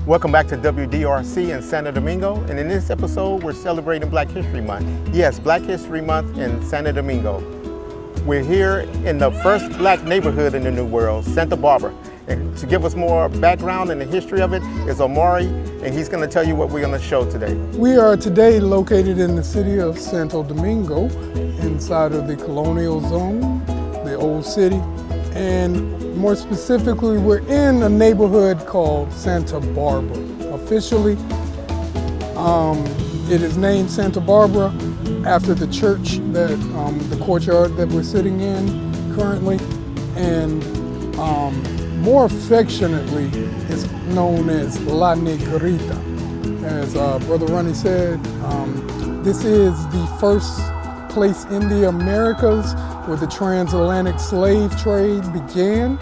Welcome back to WDRC in Santo Domingo, and in this episode we're celebrating Black History Month. Yes, Black History Month in Santo Domingo. We're here in the first Black neighborhood in the New World, Santa Barbara. And to give us more background and the history of it is Omari, and he's going to tell you what we're going to show today. We are today located in the city of Santo Domingo, inside of the colonial zone, the old city, and more specifically, we're in a neighborhood called Santa Barbara. Officially, it is named Santa Barbara after the church that, the courtyard that we're sitting in currently, and more affectionately, it's known as La Negrita. As Brother Ronnie said, this is the first place in the Americas where the transatlantic slave trade began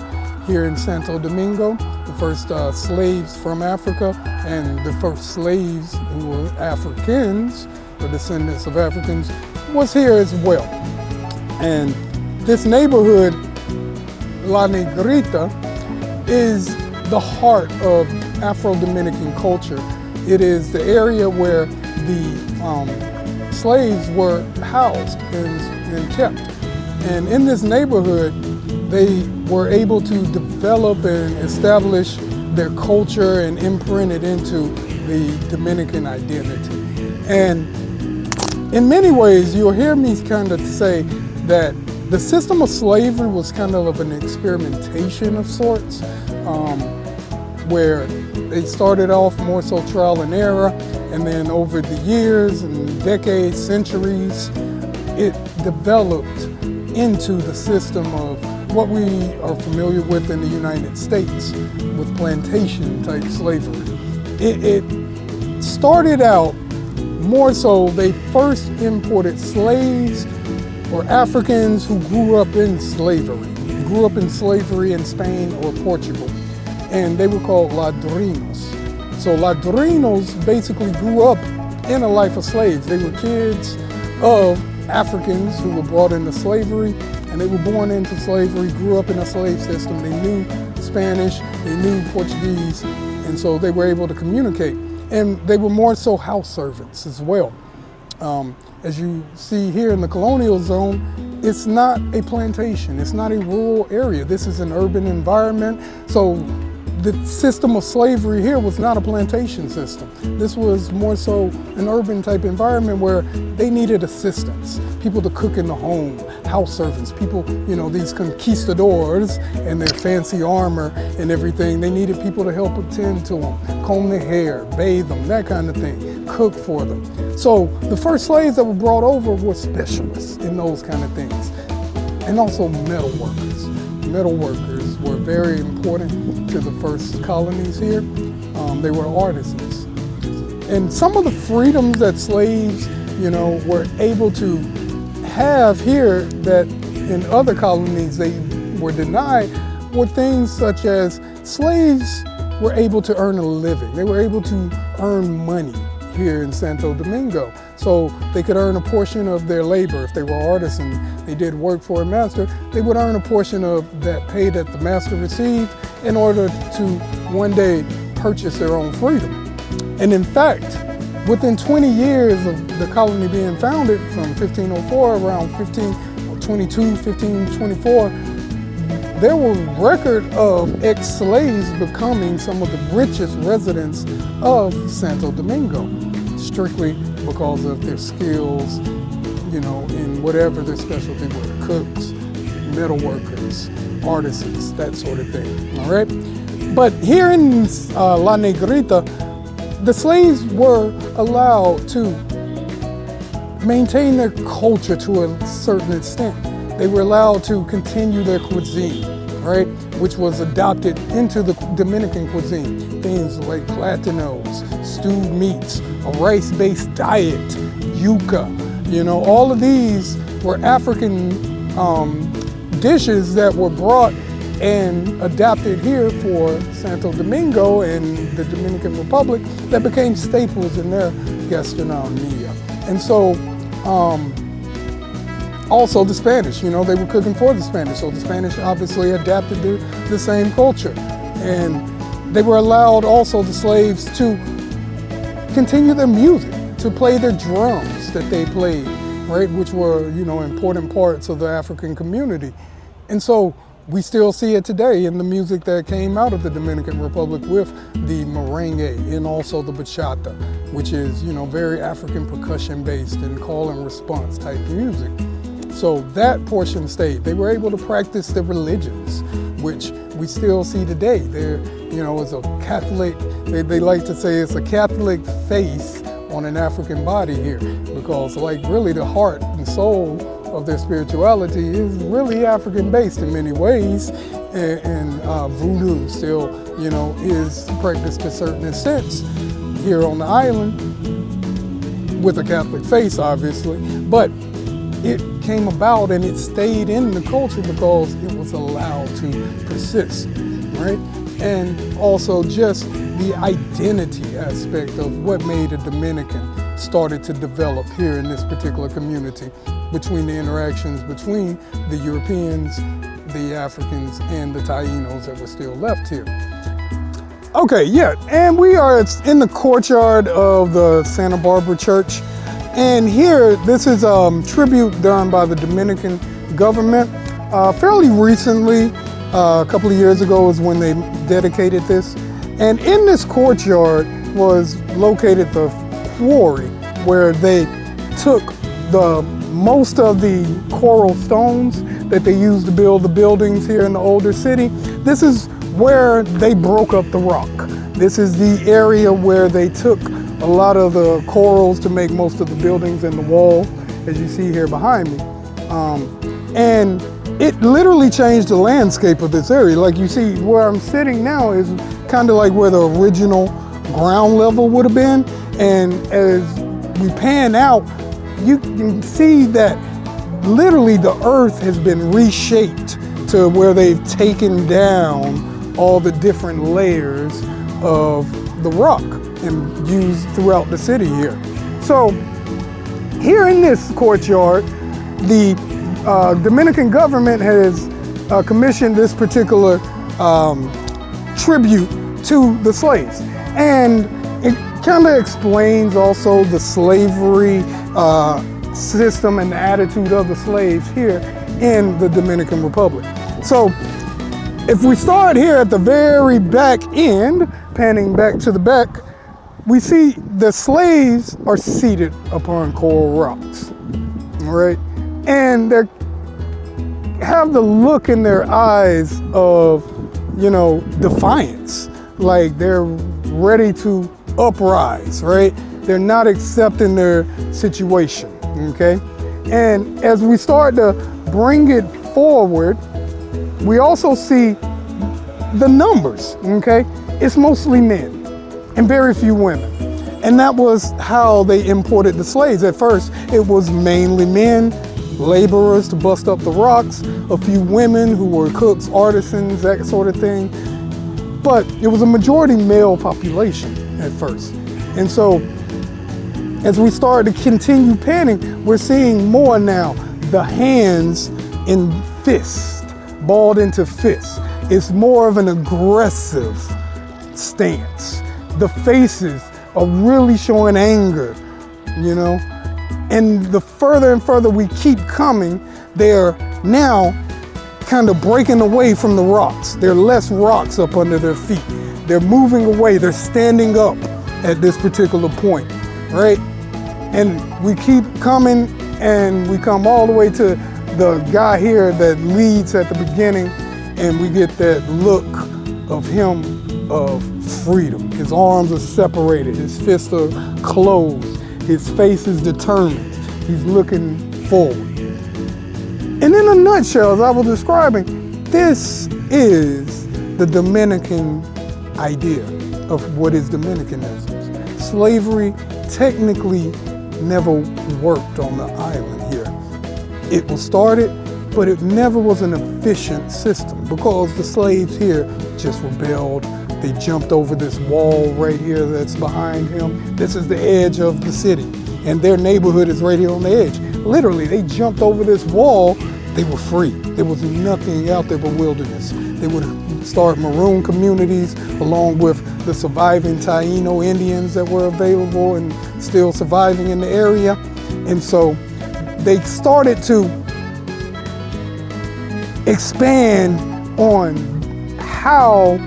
here in Santo Domingo. The first slaves from Africa and the first slaves who were Africans, or descendants of Africans, was here as well. And this neighborhood, La Negrita, is the heart of Afro-Dominican culture. It is the area where the slaves were housed and kept. And in this neighborhood, they were able to develop and establish their culture and imprint it into the Dominican identity. And in many ways, you'll hear me kind of say that the system of slavery was kind of an experimentation of sorts, where they started off more so trial and error, and then over the years and decades, centuries, it developed into the system of what we are familiar with in the United States with plantation type slavery. It started out more so, they first imported slaves or Africans who grew up in slavery in Spain or Portugal, and they were called ladrinos. So ladrinos basically grew up in a life of slaves. They were kids of Africans who were brought into slavery, and they were born into slavery, grew up in a slave system. They knew Spanish, they knew Portuguese, and so they were able to communicate. And they were more so house servants as well. As you see here in the colonial zone, it's not a plantation, it's not a rural area. This is an urban environment. So the system of slavery here was not a plantation system. This was more so an urban type environment where they needed assistance, people to cook in the home, house servants, people, these conquistadors and their fancy armor and everything. They needed people to help attend to them, comb their hair, bathe them, that kind of thing, cook for them. So the first slaves that were brought over were specialists in those kind of things. And also metal workers. Metal workers were very important to the first colonies here. They were artisans. And some of the freedoms that slaves, were able to have here that in other colonies they were denied were things such as slaves were able to earn a living. They were able to earn money here in Santo Domingo. So they could earn a portion of their labor. If they were artisans, they did work for a master, they would earn a portion of that pay that the master received in order to one day purchase their own freedom. And in fact, within 20 years of the colony being founded, from 1504, around 1522, 1524, there were record of ex-slaves becoming some of the richest residents of Santo Domingo, strictly because of their skills, in whatever their specialty were, cooks, metal workers, artisans, that sort of thing, all right? But here in La Negrita, the slaves were allowed to maintain their culture to a certain extent. They were allowed to continue their cuisine, right, which was adopted into the Dominican cuisine. Things like platanos, stewed meats, a rice-based diet, yuca. All of these were African dishes that were brought and adapted here for Santo Domingo and the Dominican Republic that became staples in their gastronomia. And so also the Spanish, they were cooking for the Spanish. So the Spanish obviously adapted to the same culture. And they were allowed also, the slaves, to continue their music, to play their drums that they played, right, which were, important parts of the African community. And so we still see it today in the music that came out of the Dominican Republic with the merengue and also the bachata, which is, very African percussion based and call and response type music. So that portion stayed. They were able to practice their religions, which we still see today. There, is a Catholic, they like to say it's a Catholic face on an African body here, because really the heart and soul of their spirituality is really African based in many ways. And voodoo still, is practiced to a certain extent here on the island with a Catholic face, obviously. But it came about and it stayed in the culture because it was allowed to persist, right? And also just the identity aspect of what made a Dominican started to develop here in this particular community between the interactions between the Europeans, the Africans, and the Tainos that were still left here. Okay, yeah, and we are in the courtyard of the Santa Barbara Church. And here, this is a tribute done by the Dominican government. Fairly recently, a couple of years ago is when they dedicated this. And in this courtyard was located the quarry where they took most of the coral stones that they used to build the buildings here in the older city. This is where they broke up the rock. This is the area where they took a lot of the corals to make most of the buildings and the wall, as you see here behind me. And it literally changed the landscape of this area. Like you see where I'm sitting now is kind of like where the original ground level would have been. And as we pan out, you can see that literally the earth has been reshaped to where they've taken down all the different layers of the rock and used throughout the city here. So here in this courtyard, the Dominican government has commissioned this particular tribute to the slaves. And it kind of explains also the slavery system and the attitude of the slaves here in the Dominican Republic. So if we start here at the very back end, panning back to the back, we see the slaves are seated upon coral rocks, all right? And they have the look in their eyes of, defiance, like they're ready to uprise, right? They're not accepting their situation, okay? And as we start to bring it forward, we also see the numbers, okay? It's mostly men and very few women. And that was how they imported the slaves. At first, it was mainly men, laborers to bust up the rocks, a few women who were cooks, artisans, that sort of thing. But it was a majority male population at first. And so as we start to continue panning, we're seeing more now the hands in fists, balled into fists. It's more of an aggressive stance. The faces are really showing anger, And the further and further we keep coming, they're now kind of breaking away from the rocks. There are less rocks up under their feet. They're moving away. They're standing up at this particular point, right? And we keep coming, and we come all the way to the guy here that leads at the beginning, and we get that look of him of freedom. His arms are separated, his fists are closed, his face is determined, he's looking forward. And in a nutshell, as I was describing, this is the Dominican idea of what is Dominicanism. Slavery technically never worked on the island here. It was started, but it never was an efficient system because the slaves here just rebelled. They jumped over this wall right here that's behind him. This is the edge of the city, and their neighborhood is right here on the edge. Literally, they jumped over this wall. They were free. There was nothing out there but wilderness. They would have start maroon communities along with the surviving Taíno Indians that were available and still surviving in the area. And so they started to expand on how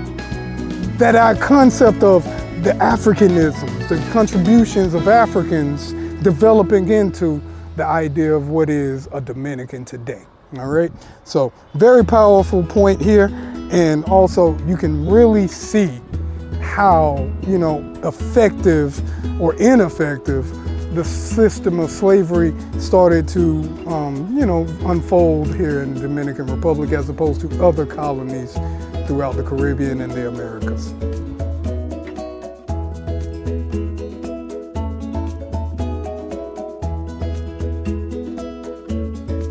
that our concept of the Africanisms, the contributions of Africans developing into the idea of what is a Dominican today. All right, so very powerful point here, and also you can really see how, you know, effective or ineffective the system of slavery started to, you know, unfold here in the Dominican Republic as opposed to other colonies throughout the Caribbean and the Americas.